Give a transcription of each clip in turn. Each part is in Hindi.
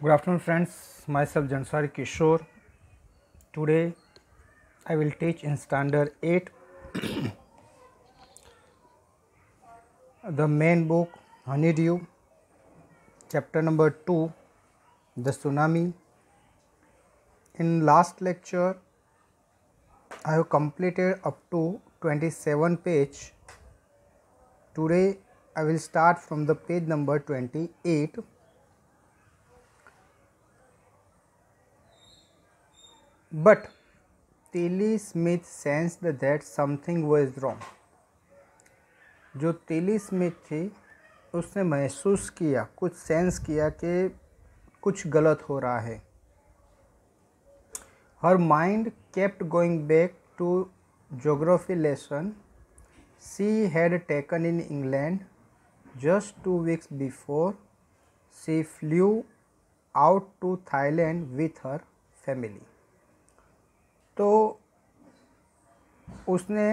Good afternoon, friends. Myself Jansari Kishore. Today I will teach in Standard 8 the main book Honeydew, chapter number 2, the tsunami. In last lecture, I have completed up to 27 page. Today I will start from the page number 28. But Tilly Smith sensed that something was wrong. जो टिली स्मिथ थी उसने महसूस किया, कुछ सेंस किया कि कुछ गलत हो रहा है. Her mind kept going back to geography lesson she had taken in England just 2 weeks before she flew out to Thailand with her family. तो उसने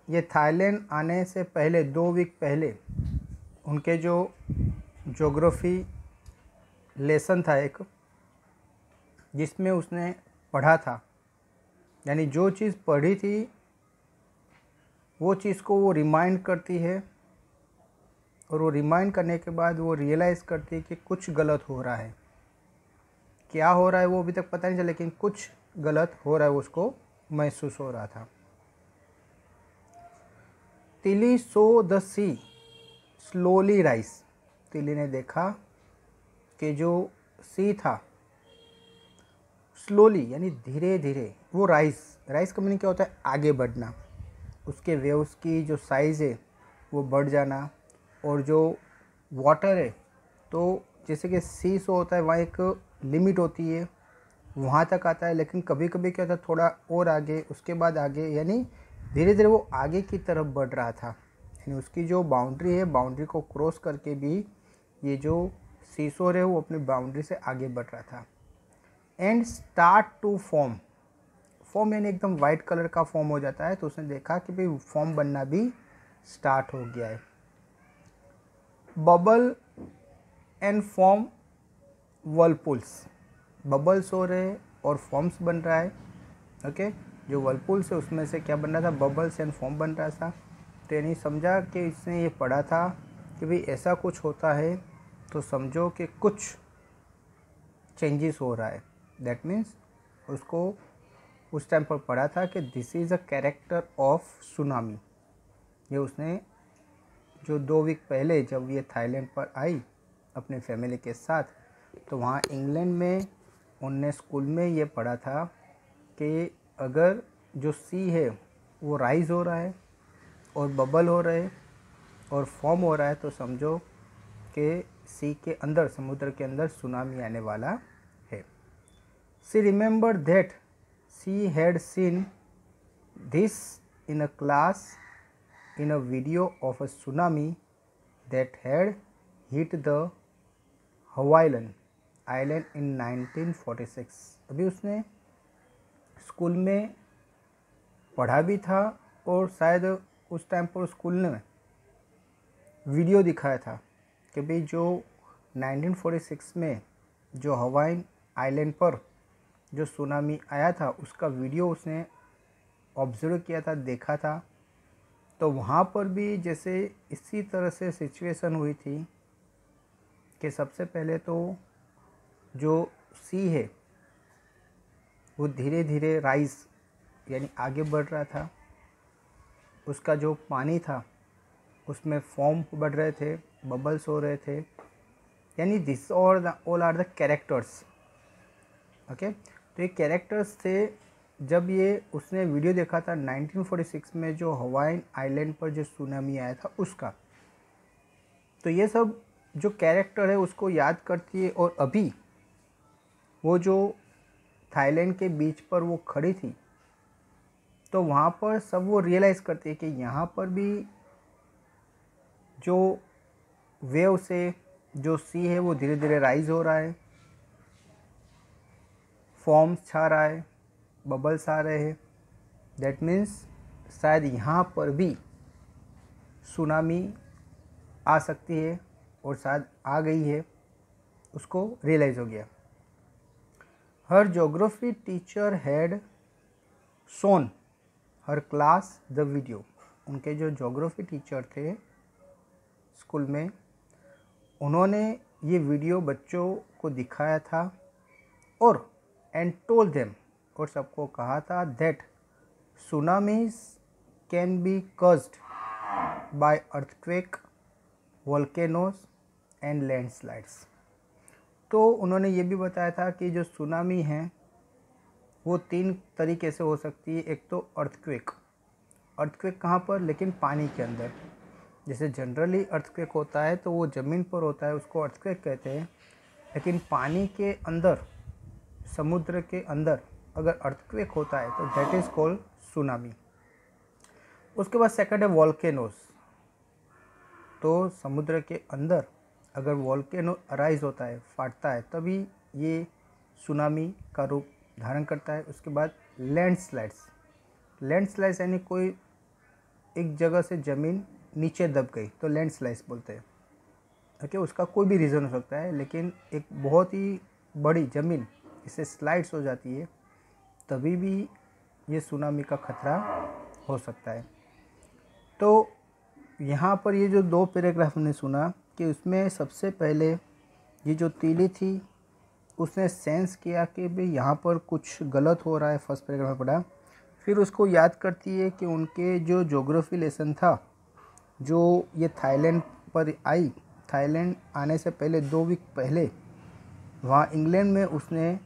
ये थाईलैंड आने से पहले 2 वीक पहले उनके जो ज्योग्राफी लेसन था एक, जिसमें उसने पढ़ा था, यानी जो चीज़ पढ़ी थी वो चीज़ को वो रिमाइंड करती है और वो रिमाइंड करने के बाद वो रियलाइज़ करती है कि कुछ गलत हो रहा है. क्या हो रहा है वो अभी तक पता नहीं चला, लेकिन कुछ गलत हो रहा है उसको महसूस हो रहा था. Tilly saw the sea slowly rise. Tilly ने देखा कि जो सी था स्लोली यानी धीरे धीरे वो राइज का मीनिंग क्या होता है? आगे बढ़ना. उसके वेव्स की जो साइज़ है वो बढ़ जाना, और जो वाटर है तो जैसे कि सी सो होता है वहाँ एक लिमिट होती है, वहाँ तक आता है, लेकिन कभी कभी क्या होता है थोड़ा और आगे, उसके बाद आगे, यानी धीरे धीरे वो आगे की तरफ बढ़ रहा था. यानी उसकी जो बाउंड्री है, बाउंड्री को क्रॉस करके भी ये जो सीसोर है वो अपनी बाउंड्री से आगे बढ़ रहा था. एंड स्टार्ट टू फॉर्म यानी एकदम वाइट कलर का फॉर्म हो जाता है. तो उसने देखा कि भाई फॉर्म बनना भी स्टार्ट हो गया है. Bubble and form whirlpools. Bubbles हो रहे और फॉर्म्स बन रहा है. ओके, जो वर्लपूल्स है उसमें से क्या बन रहा था? बबल्स एंड फॉर्म बन रहा था. तो यानी समझा कि इसने ये पढ़ा था कि भाई ऐसा कुछ होता है तो समझो कि कुछ चेंजेस हो रहा है. दैट मीन्स उसको उस टाइम पर पढ़ा था कि this is a character of tsunami. ये उसने जो 2 वीक पहले जब ये थाईलैंड पर आई अपने फैमिली के साथ, तो वहाँ इंग्लैंड में उनने स्कूल में ये पढ़ा था कि अगर जो सी है वो राइज़ हो रहा है और बबल हो रहे और फॉर्म हो रहा है तो समझो कि सी के अंदर, समुद्र के अंदर सुनामी आने वाला है. She remember that she had seen this in a class in a video of a tsunami that had hit the Hawaiian island इन 1946. अभी उसने स्कूल में पढ़ा भी था और शायद उस टाइम पर स्कूल ने वीडियो दिखाया था कि भाई जो 1946 में जो हवाई आइलैंड पर जो सुनामी आया था उसका वीडियो उसने ऑब्जर्व किया था, देखा था. तो वहाँ पर भी जैसे इसी तरह से सिचुएशन हुई थी कि सबसे पहले तो जो सी है वो धीरे धीरे राइज यानी आगे बढ़ रहा था. उसका जो पानी था उसमें फॉर्म बढ़ रहे थे, बबल्स हो रहे थे, यानी this all are the characters. Okay, तो ये कैरेक्टर्स थे जब ये उसने वीडियो देखा था 1946 में जो हवाई आइलैंड पर जो सुनामी आया था उसका. तो ये सब जो कैरेक्टर है उसको याद करती है. और अभी वो जो थाईलैंड के बीच पर वो खड़ी थी तो वहाँ पर सब वो रियलाइज़ करती है कि यहाँ पर भी जो वेव से जो सी है वो धीरे धीरे राइज हो रहा है, फॉर्म्स छा रहा है, बबल्स आ रहे हैं. दैट मीन्स शायद यहाँ पर भी सुनामी आ सकती है और शायद आ गई है. उसको रियलाइज़ हो गया। Her geography teacher had shown her class the video. उनके जो ज्योग्राफी टीचर थे स्कूल में, उन्होंने ये वीडियो बच्चों को दिखाया था और एंड टोल्ड देम, और सबको कहा था that tsunamis can be caused by earthquake, volcanoes and landslides. तो उन्होंने ये भी बताया था कि जो सुनामी है वो 3 तरीके से हो सकती है। एक तो अर्थक्वेक, अर्थक्वेक कहाँ पर, लेकिन पानी के अंदर। जैसे जनरली अर्थक्वेक होता है तो वो ज़मीन पर होता है, उसको अर्थक्वेक कहते हैं। लेकिन पानी के अंदर, समुद्र के अंदर अगर अर्थक्वेक होता है तो दैट इज़ कॉल्ड सुनामी। उसके बाद सेकंड है वोल्केनोज। तो समुद्र के अंदर अगर वोल्केनो अराइज होता है, फाटता है, तभी ये सुनामी का रूप धारण करता है। उसके बाद लैंडस्लाइड्स। लैंडस्लाइड्स यानी कोई एक जगह से ज़मीन नीचे दब गई तो लैंडस्लाइड्स बोलते हैं। ओके, उसका कोई भी रीज़न हो सकता है, लेकिन एक बहुत ही बड़ी ज़मीन इससे स्लाइड्स हो जाती है तभी भी ये सुनामी का खतरा हो सकता है। तो यहाँ पर ये जो 2 पैराग्राफ हमने सुना कि उसमें सबसे पहले ये जो तीली थी उसने सेंस किया कि भाई यहाँ पर कुछ गलत हो रहा है, फर्स्ट पैराग्राफ में पढ़ा। फिर उसको याद करती है कि उनके जो ज्योग्राफी लेसन था, जो ये थाईलैंड पर आई, थाईलैंड आने से पहले 2 वीक पहले वहाँ इंग्लैंड में उसने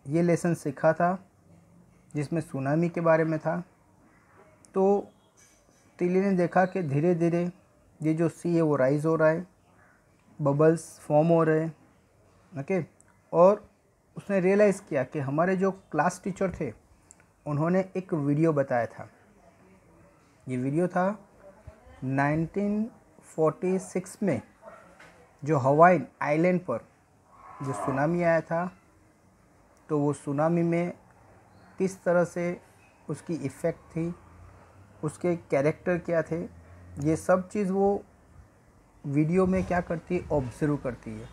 ये लेसन सीखा था जिसमें सुनामी के बारे में था। तो तीली ने देखा कि धीरे धीरे ये जो सी है वो राइज हो रहा है, बबल्स फॉर्म हो रहे हैं। ओके, और उसने रियलाइज़ किया कि हमारे जो क्लास टीचर थे उन्होंने एक वीडियो बताया था। ये वीडियो था 1946 में जो हवाई आइलैंड पर जो सुनामी आया था, तो वो सुनामी में किस तरह से उसकी इफ़ेक्ट थी, उसके कैरेक्टर क्या थे, ये सब चीज़ वो वीडियो में क्या करती है, ऑब्ज़र्व करती है।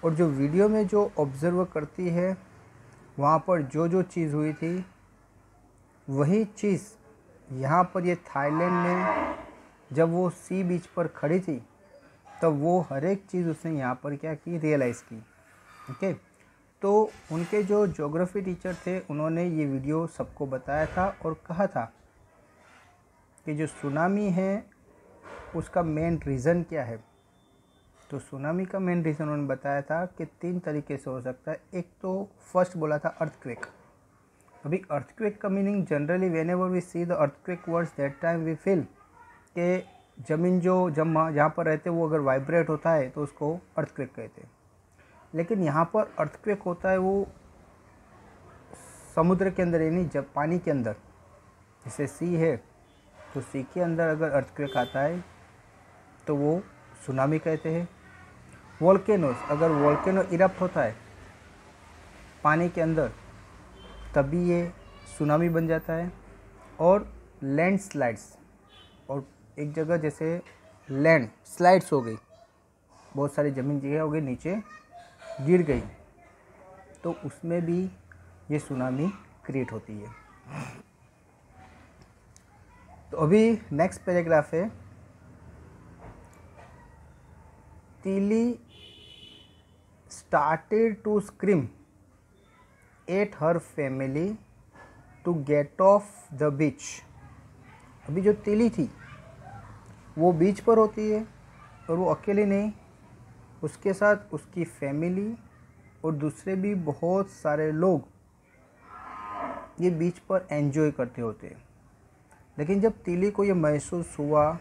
और जो वीडियो में जो ऑब्ज़र्व करती है वहाँ पर जो जो चीज़ हुई थी वही चीज़ यहाँ पर ये थाईलैंड में जब वो सी बीच पर खड़ी थी तब वो हर एक चीज़ उसने यहाँ पर क्या की, रियलाइज़ की। ओके, तो उनके जो ज्योग्राफी टीचर थे उन्होंने ये वीडियो सबको बताया था और कहा था कि जो सुनामी है उसका मेन रीज़न क्या है। तो सुनामी का मेन रीज़न उन्होंने बताया था कि 3 तरीके से हो सकता है। एक तो फर्स्ट बोला था अर्थक्वेक। अभी अर्थक्वेक का meaning generally whenever we see the earthquake words that time we feel कि ज़मीन जो जहाँ पर रहते वो अगर वाइब्रेट होता है तो उसको अर्थक्वेक कहते हैं। लेकिन यहाँ पर अर्थक्वेक होता है वो समुद्र के अंदर, यानी जब पानी के अंदर, जैसे सी है तो सी के अंदर अगर अर्थक्वेक आता है तो वो सुनामी कहते हैं। वोल्केनोस, अगर वोल्केनो इरप्ट होता है पानी के अंदर तभी ये सुनामी बन जाता है। और लैंडस्लाइड्स, और एक जगह जैसे लैंड स्लाइड्स हो गई, बहुत सारी ज़मीन जगह हो गई नीचे गिर गई, तो उसमें भी ये सुनामी क्रिएट होती है। तो अभी नेक्स्ट पैराग्राफ है, तीली started to scream at her family to get off the beach। अभी जो तीली थी वो बीच पर होती है और वो अकेले नहीं, उसके साथ उसकी फैमिली और दूसरे भी बहुत सारे लोग ये बीच पर एंजॉय करते होते हैं। लेकिन जब तीली को ये महसूस हुआ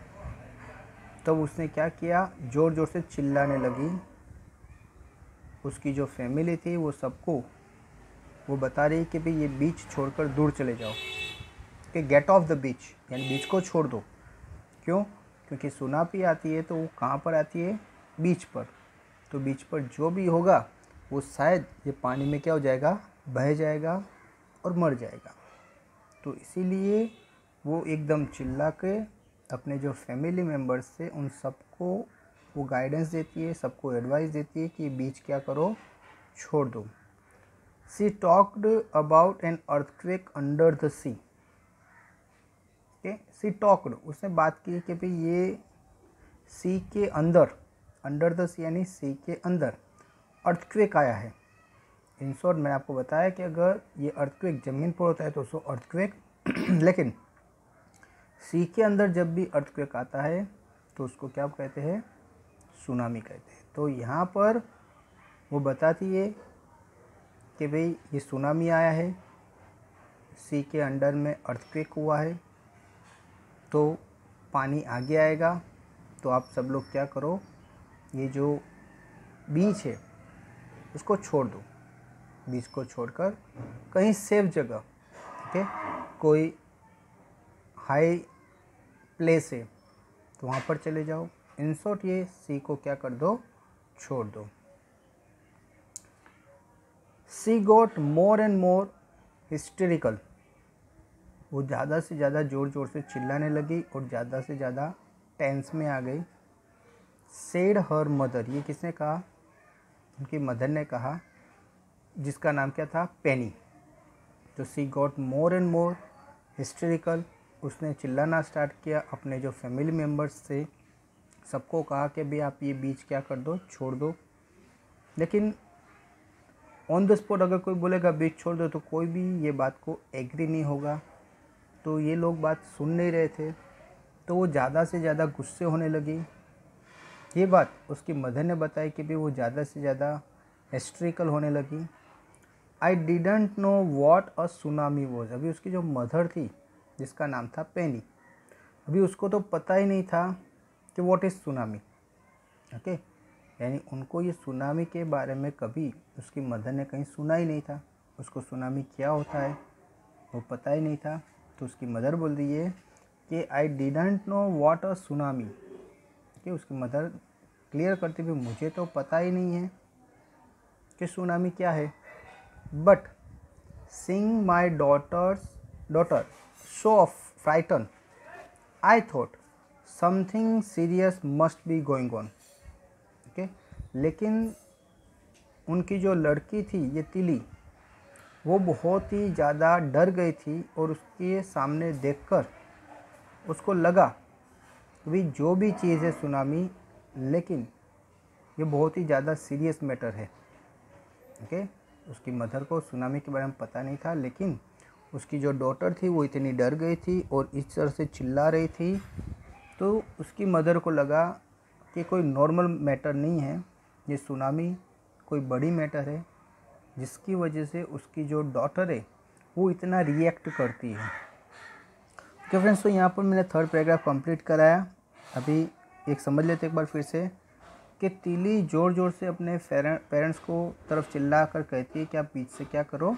तब उसने क्या किया, ज़ोर ज़ोर से चिल्लाने लगी। उसकी जो फैमिली थी वो सबको वो बता रही कि भाई ये बीच छोड़कर दूर चले जाओ, कि गेट ऑफ द बीच, यानी बीच को छोड़ दो। क्यों? क्योंकि सुनामी आती है तो वो कहाँ पर आती है, बीच पर। तो बीच पर जो भी होगा वो शायद ये पानी में क्या हो जाएगा, बह जाएगा और मर जाएगा। तो इसीलिए वो एकदम चिल्ला के अपने जो फैमिली मेम्बर्स थे उन सबको वो गाइडेंस देती है, सबको एडवाइस देती है कि बीच क्या करो, छोड़ दो। She talked about an earthquake under the sea. Okay, she talked, उसने बात की कि भाई ये सी के अंदर, अंडर द सी यानी सी के अंदर अर्थक्वेक आया है। इन शॉर्ट मैंने आपको बताया कि अगर ये अर्थक्वेक ज़मीन पर होता है तो उसको अर्थक्वेक लेकिन सी के अंदर जब भी अर्थक्वेक आता है तो उसको क्या कहते हैं, सुनामी कहते हैं। तो यहाँ पर वो बताती है कि भाई ये सुनामी आया है, सी के अंडर में अर्थक्वेक हुआ है, तो पानी आगे आएगा, तो आप सब लोग क्या करो, ये जो बीच है उसको छोड़ दो, बीच को छोड़कर कहीं सेफ जगह, ओके, कोई हाई प्लेस है तो वहाँ पर चले जाओ। इन शॉर्ट ये सी को क्या कर दो, छोड़ दो। She got more and more hysterical, वो ज़्यादा से ज़्यादा ज़ोर ज़ोर से चिल्लाने लगी और ज़्यादा से ज़्यादा टेंस में आ गई। सेड हर मदर, ये किसने कहा, उनकी मदर ने कहा, जिसका नाम क्या था, पेनी। तो she got more and more hysterical, उसने चिल्लाना स्टार्ट किया, अपने जो फैमिली मेम्बर्स थे सबको कहा कि भाई आप ये बीच क्या कर दो, छोड़ दो। लेकिन ऑन द स्पॉट अगर कोई बोलेगा बीच छोड़ दो तो कोई भी ये बात को एग्री नहीं होगा। तो ये लोग बात सुन नहीं रहे थे, तो वो ज़्यादा से ज़्यादा गुस्से होने लगी। ये बात उसकी मदर ने बताई कि भाई वो ज़्यादा से ज़्यादा हिस्ट्रिकल होने लगी। I didn't know what a tsunami was, अभी उसकी जो मदर थी जिसका नाम था पेनी, अभी उसको तो पता ही नहीं था कि व्हाट इज़ सुनामी। ओके, यानी उनको ये सुनामी के बारे में कभी उसकी मदर ने कहीं सुना ही नहीं था, उसको सुनामी क्या होता है वो पता ही नहीं था। तो उसकी मदर बोल रही है कि I didn't know what a tsunami, कि उसकी मदर क्लियर करती हुई मुझे तो पता ही नहीं है कि सुनामी क्या है। But seeing my daughter so frightened, I thought something serious must be going on. Okay? लेकिन उनकी जो लड़की थी ये तिली, वो बहुत ही ज़्यादा डर गई थी और उसके सामने देखकर उसको लगा कि जो भी चीज़ है सुनामी, लेकिन ये बहुत ही ज़्यादा सीरियस मैटर है। ओके, उसकी मदर को सुनामी के बारे में पता नहीं था, लेकिन उसकी जो डॉटर थी वो इतनी डर गई थी और इस तरह से चिल्ला रही थी, तो उसकी मदर को लगा कि कोई नॉर्मल मैटर नहीं है, ये सुनामी कोई बड़ी मैटर है, जिसकी वजह से उसकी जो डॉटर है वो इतना रिएक्ट करती है। ओके फ्रेंड्स, तो यहाँ पर मैंने थर्ड पैराग्राफ कंप्लीट कराया। अभी एक समझ लेते एक बार फिर से कि तीली ज़ोर ज़ोर से अपने पेरेंट्स को तरफ चिल्ला कर कहती है कि आप बीच से क्या करो,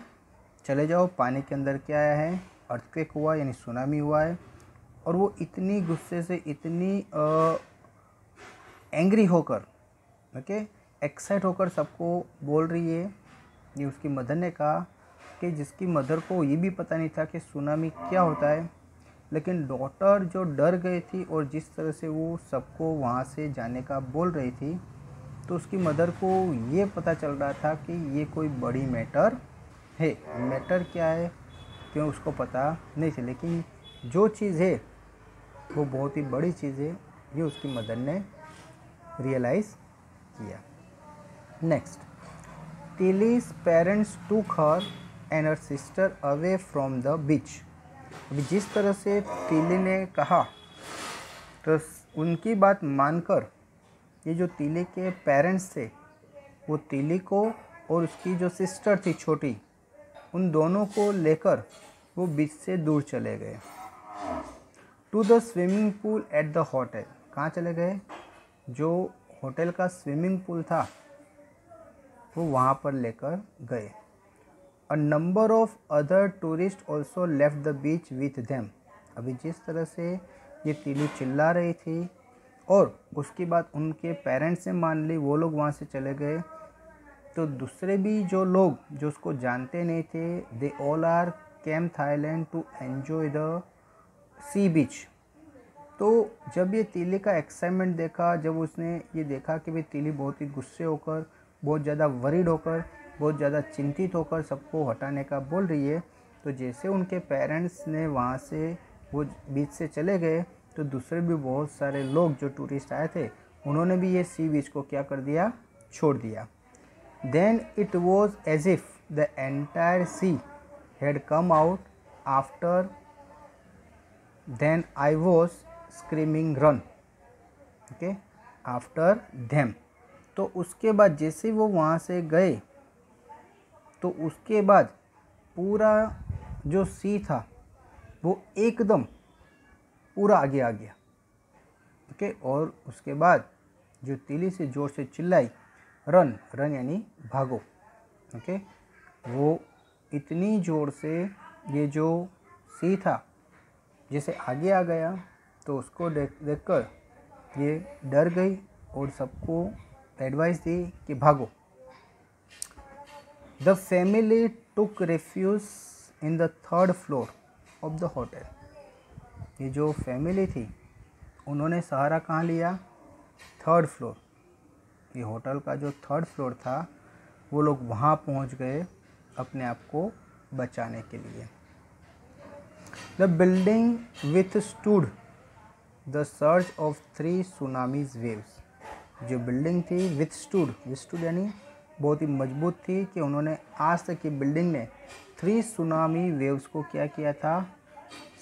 चले जाओ, पानी के अंदर क्या आया है, अर्थक्वेक हुआ यानी सुनामी हुआ है। और वो इतनी गुस्से से, इतनी एंग्री होकर, ओके, एक्साइट होकर सबको बोल रही है। ये उसकी मदर ने कहा कि जिसकी मदर को ये भी पता नहीं था कि सुनामी क्या होता है, लेकिन डॉटर जो डर गई थी और जिस तरह से वो सबको वहाँ से जाने का बोल रही थी, तो उसकी मदर को ये पता चल रहा था कि ये कोई बड़ी मैटर है। मैटर क्या है क्यों उसको पता नहीं थी, लेकिन जो चीज़ है वो बहुत ही बड़ी चीज़ है, ये उसकी मदर ने रियलाइज़ किया। नेक्स्ट, तिली's पेरेंट्स टूक her and her sister away from the beach. अभी जिस तरह से तिली ने कहा, तो उनकी बात मानकर ये जो तिली के पेरेंट्स थे वो तिली को और उसकी जो सिस्टर थी छोटी, उन दोनों को लेकर वो बीच से दूर चले गए। To the swimming pool at the hotel, कहाँ चले गए, जो होटल का स्विमिंग पूल था वो वहाँ पर लेकर गए। A number of other tourist also left the beach with them. अभी जिस तरह से ये तिली चिल्ला रही थी और उसकी बात उनके पेरेंट्स ने मान ली, वो लोग वहाँ से चले गए, तो दूसरे भी जो लोग जो उसको जानते नहीं थे, they all are came Thailand to enjoy the sea beach. तो जब ये तीली का एक्साइटमेंट देखा, जब उसने ये देखा कि भाई तीली बहुत ही गुस्से होकर, बहुत ज़्यादा वरीड होकर, बहुत ज़्यादा चिंतित होकर सबको हटाने का बोल रही है, तो जैसे उनके पेरेंट्स ने वहाँ से वो बीच से चले गए, तो दूसरे भी बहुत सारे लोग जो टूरिस्ट आए थे उन्होंने भी ये सी बीच को क्या कर दिया, छोड़ दिया। Then it was as if the entire sea had come out after then I was screaming run, okay, after them. तो उसके बाद जैसे वो वहाँ से गए तो उसके बाद पूरा जो सी था वो एकदम पूरा आगे आ गया, ओके। और उसके बाद जो तीली से जोर से चिल्लाई, रन, रन यानी भागो, ओके। वो इतनी ज़ोर से ये जो सी था जैसे आगे आ गया, तो उसको देखकर ये डर गई और सबको एडवाइस दी कि भागो। The family took refuge in the third floor of the hotel. ये जो फैमिली थी उन्होंने सहारा कहाँ लिया, थर्ड फ्लोर। ये होटल का जो थर्ड फ्लोर था वो लोग वहाँ पहुँच गए अपने आप को बचाने के लिए। The building withstood the surge of 3 tsunamis waves. जो बिल्डिंग थी विथस्टूड यानी बहुत ही मजबूत थी कि उन्होंने आज तक की बिल्डिंग ने 3 सुनामी वेव्स को क्या किया था,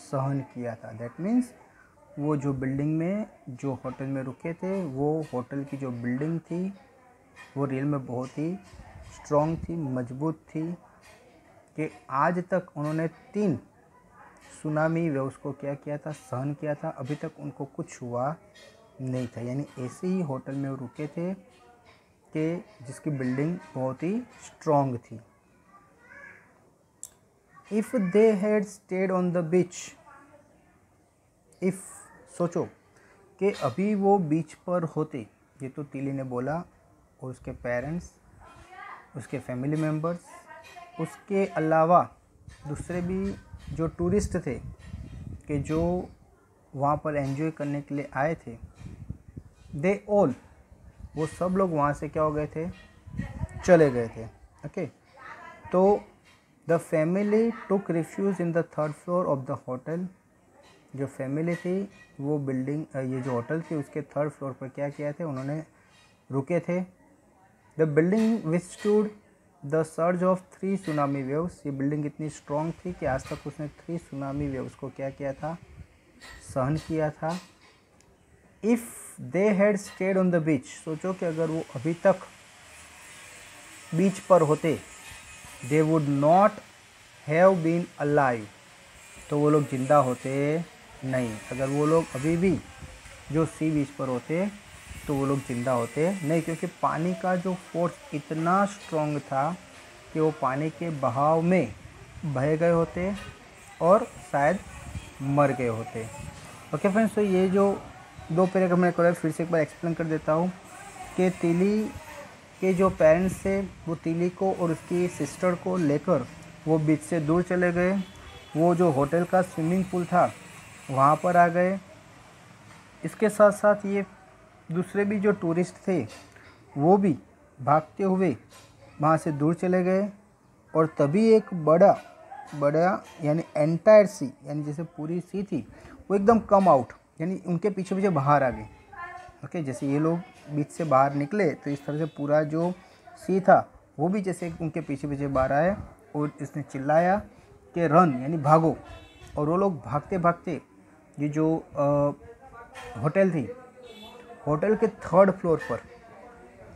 सहन किया था। दैट मीन्स वो जो बिल्डिंग में जो होटल में रुके थे, वो होटल की जो बिल्डिंग थी वो रियल में बहुत ही स्ट्रॉन्ग थी, मजबूत थी, कि आज तक उन्होंने 3 सुनामी वेव्स को क्या किया था, सहन किया था। अभी तक उनको कुछ हुआ नहीं था। यानी ऐसे ही होटल में वो रुके थे कि जिसकी बिल्डिंग बहुत ही स्ट्रॉन्ग थी। If they had stayed on the beach, if, सोचो कि अभी वो बीच पर होते, ये तो तीली ने बोला, और उसके पेरेंट्स, उसके फैमिली मेम्बर्स, उसके अलावा दूसरे भी जो टूरिस्ट थे कि जो वहाँ पर एंजॉय करने के लिए आए थे, दे ऑल, वो सब लोग वहाँ से क्या हो गए थे, चले गए थे, ओके। तो the family took refuge in the third floor of the hotel. जो फैमिली थी वो बिल्डिंग, ये जो होटल थी उसके थर्ड फ्लोर पर क्या किया थे, उन्होंने रुके थे। The building withstood the surge of 3 tsunami waves. ये बिल्डिंग इतनी स्ट्रॉन्ग थी कि आज तक उसने 3 सुनामी वेव्स को क्या किया था, सहन किया था। If they had stayed on the beach, सोचो कि अगर वो अभी तक बीच पर होते, they would not have been alive, तो वो लोग जिंदा होते नहीं। अगर वो लोग अभी भी जो सी बीच पर होते तो वो लोग जिंदा होते नहीं, क्योंकि पानी का जो फोर्स इतना स्ट्रॉन्ग था कि वो पानी के बहाव में बह गए होते और शायद मर गए होते। ओके फ्रेंड्स, तो ये जो 2 पैराग्राफ मैंने करा, फिर से एक बार एक्सप्लेन कर देता हूँ कि तीली के जो पेरेंट्स थे वो तीली को और उसकी सिस्टर को लेकर वो बीच से दूर चले गए। वो जो होटल का स्विमिंग पूल था वहाँ पर आ गए। इसके साथ साथ ये दूसरे भी जो टूरिस्ट थे वो भी भागते हुए वहाँ से दूर चले गए। और तभी एक बड़ा यानी एंटायर सी, यानी जैसे पूरी सी थी वो एकदम कम आउट, यानी उनके पीछे पीछे बाहर आ गई, ओके। जैसे ये लोग बीच से बाहर निकले तो इस तरह से पूरा जो सी था वो भी जैसे उनके पीछे पीछे बाहर आए और इसने चिल्लाया कि रन यानी भागो। और वो लोग भागते भागते ये जो होटल थी, होटल के थर्ड फ्लोर पर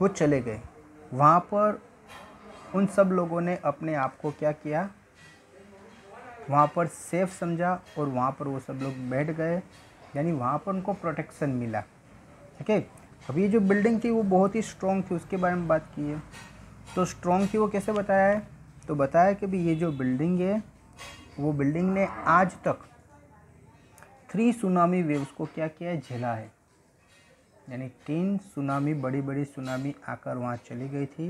वो चले गए। वहाँ पर उन सब लोगों ने अपने आप को क्या किया, वहाँ पर सेफ समझा और वहाँ पर वो सब लोग बैठ गए, यानी वहाँ पर उनको प्रोटेक्शन मिला, ठीक है। अब ये जो बिल्डिंग थी वो बहुत ही स्ट्रॉन्ग थी, उसके बारे में बात की है। तो स्ट्रॉन्ग थी वो कैसे बताया है, तो बताया कि भी ये जो बिल्डिंग है वो बिल्डिंग ने आज तक 3 सुनामी वेव्स को क्या किया है, झेला है। यानी 3 सुनामी, बड़ी बड़ी सुनामी आकर वहाँ चली गई थी,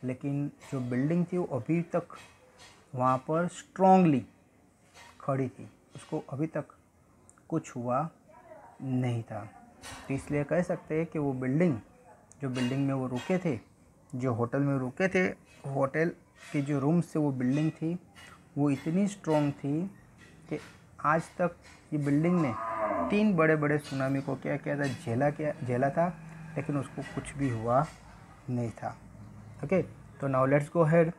लेकिन जो बिल्डिंग थी वो अभी तक वहाँ पर स्ट्रॉन्गली खड़ी थी, उसको अभी तक कुछ हुआ नहीं था। तो इसलिए कह सकते हैं कि वो बिल्डिंग, जो बिल्डिंग में वो रुके थे, जो होटल में रुके थे, होटल के जो रूम्स से वो बिल्डिंग थी वो इतनी स्ट्रॉन्ग थी कि आज तक ये बिल्डिंग ने 3 बड़े बड़े सुनामी को क्या किया था, झेला था, लेकिन उसको कुछ भी हुआ नहीं था। ओके, तो now let's go ahead.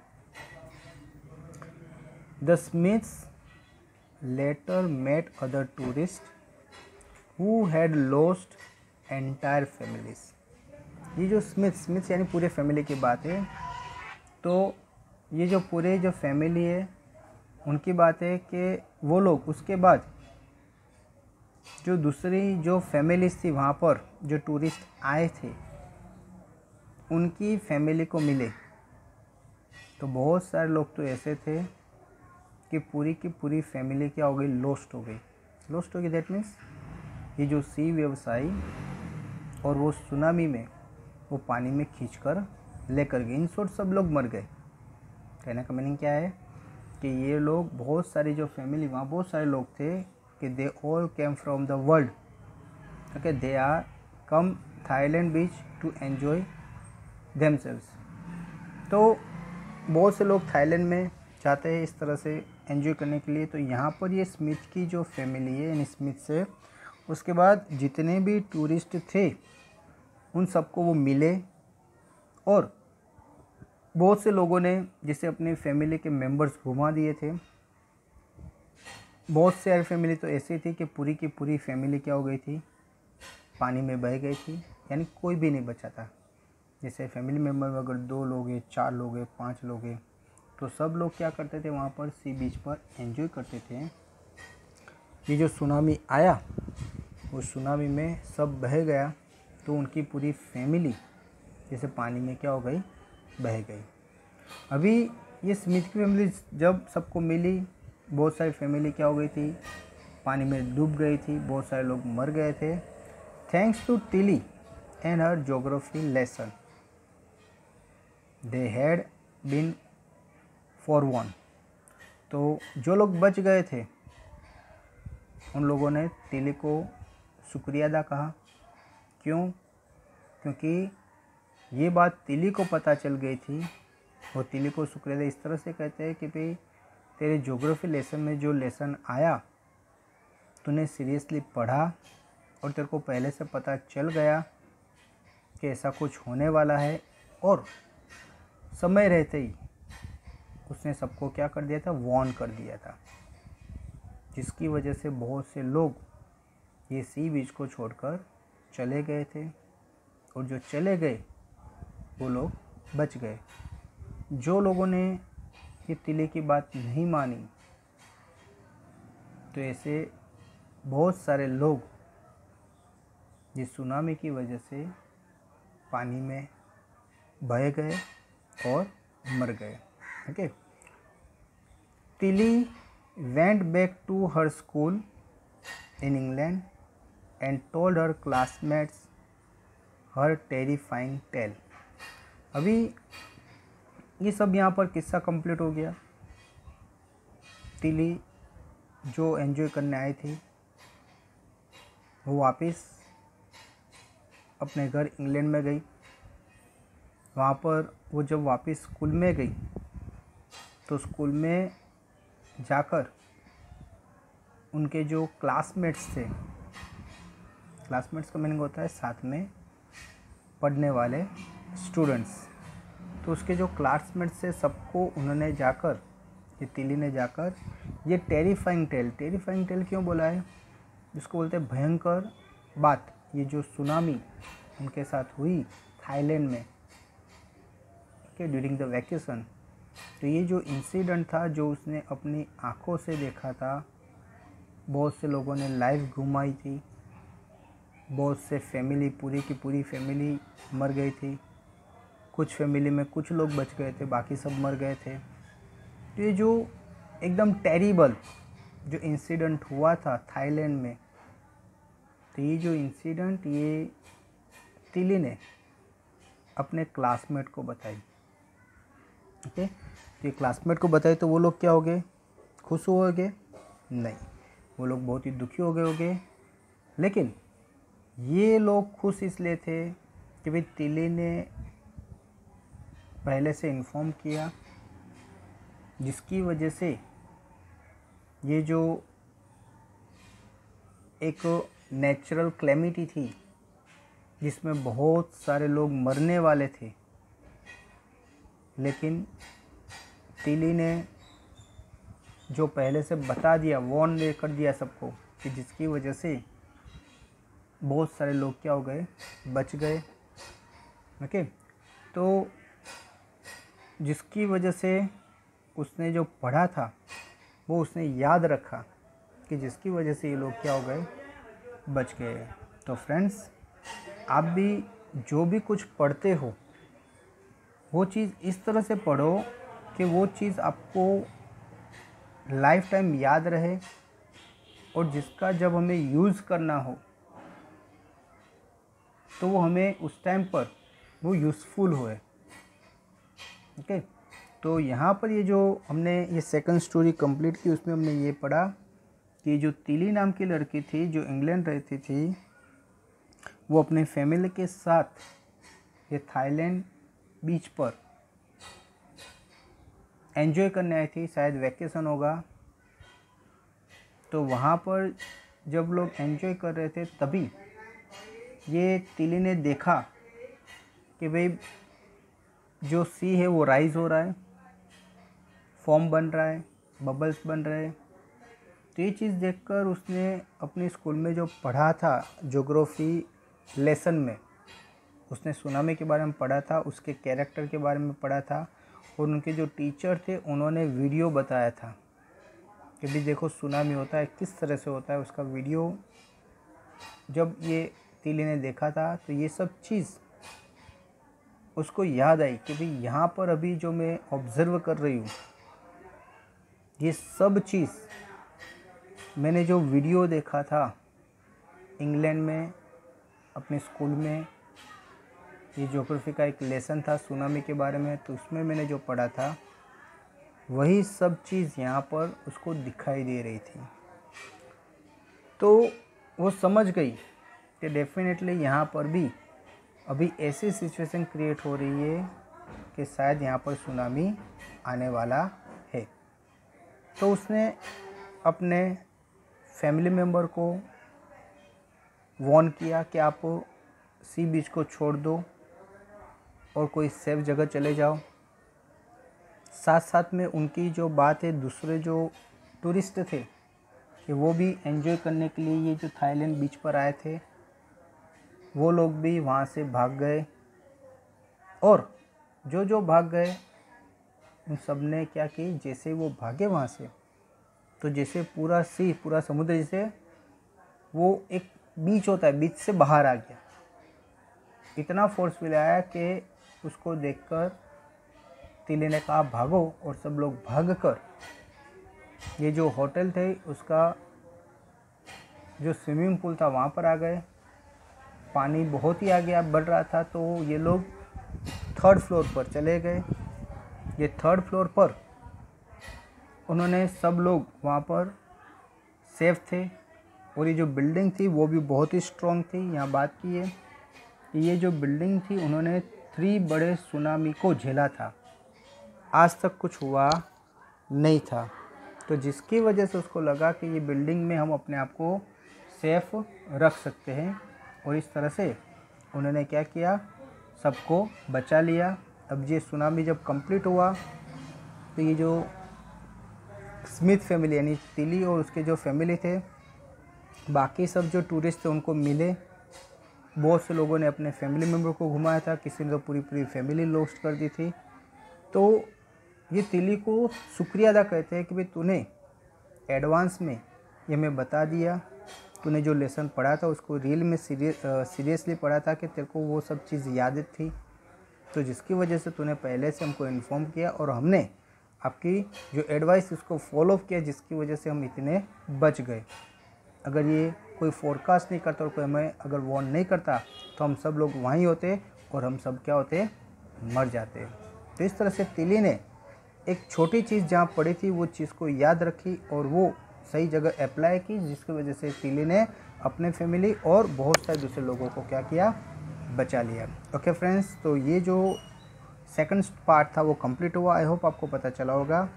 The Smiths later met other tourists who had lost entire families. ये जो स्मिथ्स यानी पूरे फैमिली की बात है। तो ये जो पूरे जो फैमिली है उनकी बात है कि वो लोग उसके बाद जो दूसरी जो फैमिलीज थी वहाँ पर जो टूरिस्ट आए थे उनकी फैमिली को मिले। तो बहुत सारे लोग तो ऐसे थे कि पूरी की पूरी फैमिली क्या हो गई, लॉस्ट हो गई। दैट मीन्स ये जो सी व्यवसायी और वो सुनामी में वो पानी में खींचकर लेकर गए। इन शॉर्ट सब लोग मर गए। कहने का मीनिंग क्या है कि ये लोग, बहुत सारी जो फैमिली, वहाँ बहुत सारे लोग थे कि they all came from the world. Okay, they are come Thailand beach to enjoy themselves. तो बहुत से लोग थाईलैंड में जाते हैं इस तरह से एंजॉय करने के लिए। तो यहाँ पर ये स्मिथ की जो फैमिली है, यानी स्मिथ से उसके बाद जितने भी टूरिस्ट थे उन सबको वो मिले। और बहुत से लोगों ने जिसे अपनी फैमिली के मेंबर्स घुमा दिए थे। बहुत सारी फैमिली तो ऐसी थी कि पूरी की पूरी फैमिली क्या हो गई थी, पानी में बह गई थी, यानी कोई भी नहीं बचा था। जैसे फैमिली मेम्बर में अगर 2 लोग हैं, 4 लोग हैं, 5 लोग हैं, तो सब लोग क्या करते थे, वहाँ पर सी बीच पर एंजॉय करते थे। ये जो सुनामी आया, उस सुनामी में सब बह गया, तो उनकी पूरी फैमिली जैसे पानी में क्या हो गई, बह गई। अभी ये स्मिथ की फैमिली जब सबको मिली, बहुत सारी फैमिली क्या हो गई थी, पानी में डूब गई थी, बहुत सारे लोग मर गए थे। Thanks to Tilly and her geography lesson they had been forewarned. तो जो लोग बच गए थे उन लोगों ने टिली को शुक्रिया अदा कहा। क्यों? क्योंकि ये बात तिली को पता चल गई थी। वो तिली को शुक्रिया इस तरह से कहते हैं कि भाई तेरे ज्योग्राफी लेसन में जो लेसन आया तूने सीरियसली पढ़ा और तेरे को पहले से पता चल गया कि ऐसा कुछ होने वाला है, और समय रहते ही उसने सबको क्या कर दिया था, वार्न कर दिया था, जिसकी वजह से बहुत से लोग ये सी बीच को छोड़कर चले गए थे, और जो चले गए वो लोग बच गए। जो लोगों ने ये तिली की बात नहीं मानी, तो ऐसे बहुत सारे लोग ये सुनामी की वजह से पानी में बह गए और मर गए। Okay, Tilly went back to her school in England and told her classmates her terrifying tale. अभी ये सब यहाँ पर किस्सा कंप्लीट हो गया। तिली जो एंजॉय करने आई थी वो वापस अपने घर इंग्लैंड में गई। वहाँ पर वो जब वापस स्कूल में गई तो स्कूल में जाकर उनके जो क्लासमेट्स थे, क्लासमेट्स का मीनिंग होता है साथ में पढ़ने वाले स्टूडेंट्स, तो उसके जो क्लासमेट्स थे सबको उन्होंने जाकर, ये तिली ने जाकर ये टेरिफाइंग टेल क्यों बोला है, जिसको बोलते हैं भयंकर बात, ये जो सुनामी उनके साथ हुई थाईलैंड में ड्यूरिंग द वैकेशन, तो ये जो इंसिडेंट था जो उसने अपनी आंखों से देखा था, बहुत से लोगों ने लाइफ घुमाई थी, बहुत से फैमिली, पूरी की पूरी फैमिली मर गई थी, कुछ फैमिली में कुछ लोग बच गए थे, बाकी सब मर गए थे। तो ये जो एकदम टेरिबल जो इंसिडेंट हुआ था थाईलैंड में, तो ये जो इंसिडेंट ये तिली ने अपने क्लासमेट को बताई। ओके, तो ये क्लासमेट को बताई तो वो लोग क्या हो गए, खुश हो गए? नहीं, वो लोग बहुत ही दुखी हो गए। लेकिन ये लोग खुश इसलिए थे कि भाई तिली ने पहले से इन्फॉर्म किया, जिसकी वजह से ये जो एक नेचुरल क्लेमिटी थी जिसमें बहुत सारे लोग मरने वाले थे, लेकिन तिली ने जो पहले से बता दिया, वॉर्न कर दिया सबको, कि जिसकी वजह से बहुत सारे लोग क्या हो गए, बच गए। ओके, तो जिसकी वजह से उसने जो पढ़ा था वो उसने याद रखा कि जिसकी वजह से ये लोग क्या हो गए, बच गए। तो फ्रेंड्स, आप भी जो भी कुछ पढ़ते हो वो चीज़ इस तरह से पढ़ो कि वो चीज़ आपको लाइफ टाइम याद रहे, और जिसका जब हमें यूज़ करना हो तो वो हमें उस टाइम पर वो यूज़फुल होए। ओके, तो यहाँ पर ये जो हमने ये सेकंड स्टोरी कंप्लीट की, उसमें हमने ये पढ़ा कि जो तिली नाम की लड़की थी जो इंग्लैंड रहती थी, वो अपने फैमिली के साथ ये थाईलैंड बीच पर एंजॉय करने आई थी, शायद वैकेशन होगा। तो वहाँ पर जब लोग एंजॉय कर रहे थे तभी ये तिली ने देखा कि भाई जो सी है वो राइज़ हो रहा है, फॉर्म बन रहा है, बबल्स बन रहे हैं। तो ये चीज़ देखकर उसने अपने स्कूल में जो पढ़ा था ज्योग्राफी लेसन में, उसने सुनामी के बारे में पढ़ा था, उसके कैरेक्टर के बारे में पढ़ा था, और उनके जो टीचर थे उन्होंने वीडियो बताया था कि भी देखो सुनामी होता है, किस तरह से होता है। उसका वीडियो जब ये तिली ने देखा था तो ये सब चीज़ उसको याद आई कि भाई यहाँ पर अभी जो मैं ऑब्ज़र्व कर रही हूँ, ये सब चीज़ मैंने जो वीडियो देखा था इंग्लैंड में अपने स्कूल में, ये ज्योग्राफी का एक लेसन था सुनामी के बारे में, तो उसमें मैंने जो पढ़ा था वही सब चीज़ यहाँ पर उसको दिखाई दे रही थी। तो वो समझ गई कि डेफिनेटली यहाँ पर भी अभी ऐसी सिचुएशन क्रिएट हो रही है कि शायद यहाँ पर सुनामी आने वाला है। तो उसने अपने फैमिली मेम्बर को वॉर्न किया कि आप सी बीच को छोड़ दो और कोई सेफ जगह चले जाओ। साथ साथ में उनकी जो बात है, दूसरे जो टूरिस्ट थे कि वो भी एंजॉय करने के लिए ये जो थाईलैंड बीच पर आए थे, वो लोग भी वहाँ से भाग गए, और जो भाग गए उन सब ने क्या की, जैसे वो भागे वहाँ से, तो जैसे पूरा समुद्र जैसे वो एक बीच होता है, बीच से बाहर आ गया। इतना फोर्सफुल आया कि उसको देखकर तिली ने कहा भागो, और सब लोग भागकर ये जो होटल थे उसका जो स्विमिंग पूल था वहाँ पर आ गए। पानी बहुत ही आगे बढ़ रहा था, तो ये लोग थर्ड फ्लोर पर चले गए। ये थर्ड फ्लोर पर उन्होंने सब लोग वहाँ पर सेफ थे, और ये जो बिल्डिंग थी वो भी बहुत ही स्ट्रॉन्ग थी। यहाँ बात की है कि ये जो बिल्डिंग थी उन्होंने 3 बड़े सुनामी को झेला था, आज तक कुछ हुआ नहीं था। तो जिसकी वजह से उसको लगा कि ये बिल्डिंग में हम अपने आप को सेफ रख सकते हैं, और इस तरह से उन्होंने क्या किया, सबको बचा लिया। अब ये सुनामी जब कंप्लीट हुआ तो ये जो स्मिथ फैमिली यानी तिली और उसके जो फैमिली थे, बाकी सब जो टूरिस्ट थे उनको मिले। बहुत से लोगों ने अपने फैमिली मेम्बर को घुमाया था, किसी ने तो पूरी फैमिली लॉस्ट कर दी थी। तो ये तिली को शुक्रिया अदा करते हैं कि भाई तूने एडवांस में ये मैं बता दिया, तूने जो लेसन पढ़ा था उसको रियल में सीरियसली पढ़ा था कि तेरे को वो सब चीज़ याद थी, तो जिसकी वजह से तूने पहले से हमको इन्फॉर्म किया और हमने आपकी जो एडवाइस उसको फॉलो किया, जिसकी वजह से हम इतने बच गए। अगर ये कोई फोरकास्ट नहीं करता और कोई हमें अगर वार्न नहीं करता तो हम सब लोग वहीं होते और हम सब क्या होते, मर जाते। तो इस तरह से तिली ने एक छोटी चीज़ जहाँ पड़ी थी वो चीज़ को याद रखी और वो सही जगह अप्लाई की, जिसकी वजह से तिली ने अपने फैमिली और बहुत सारे दूसरे लोगों को क्या किया, बचा लिया। ओके फ्रेंड्स, तो ये जो सेकंड पार्ट था वो कंप्लीट हुआ। आई होप आपको पता चला होगा।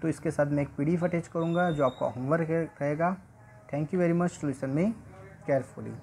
तो इसके साथ मैं एक PDF अटैच करूँगा जो आपका होमवर्क रहेगा। Thank you very much to listen me carefully.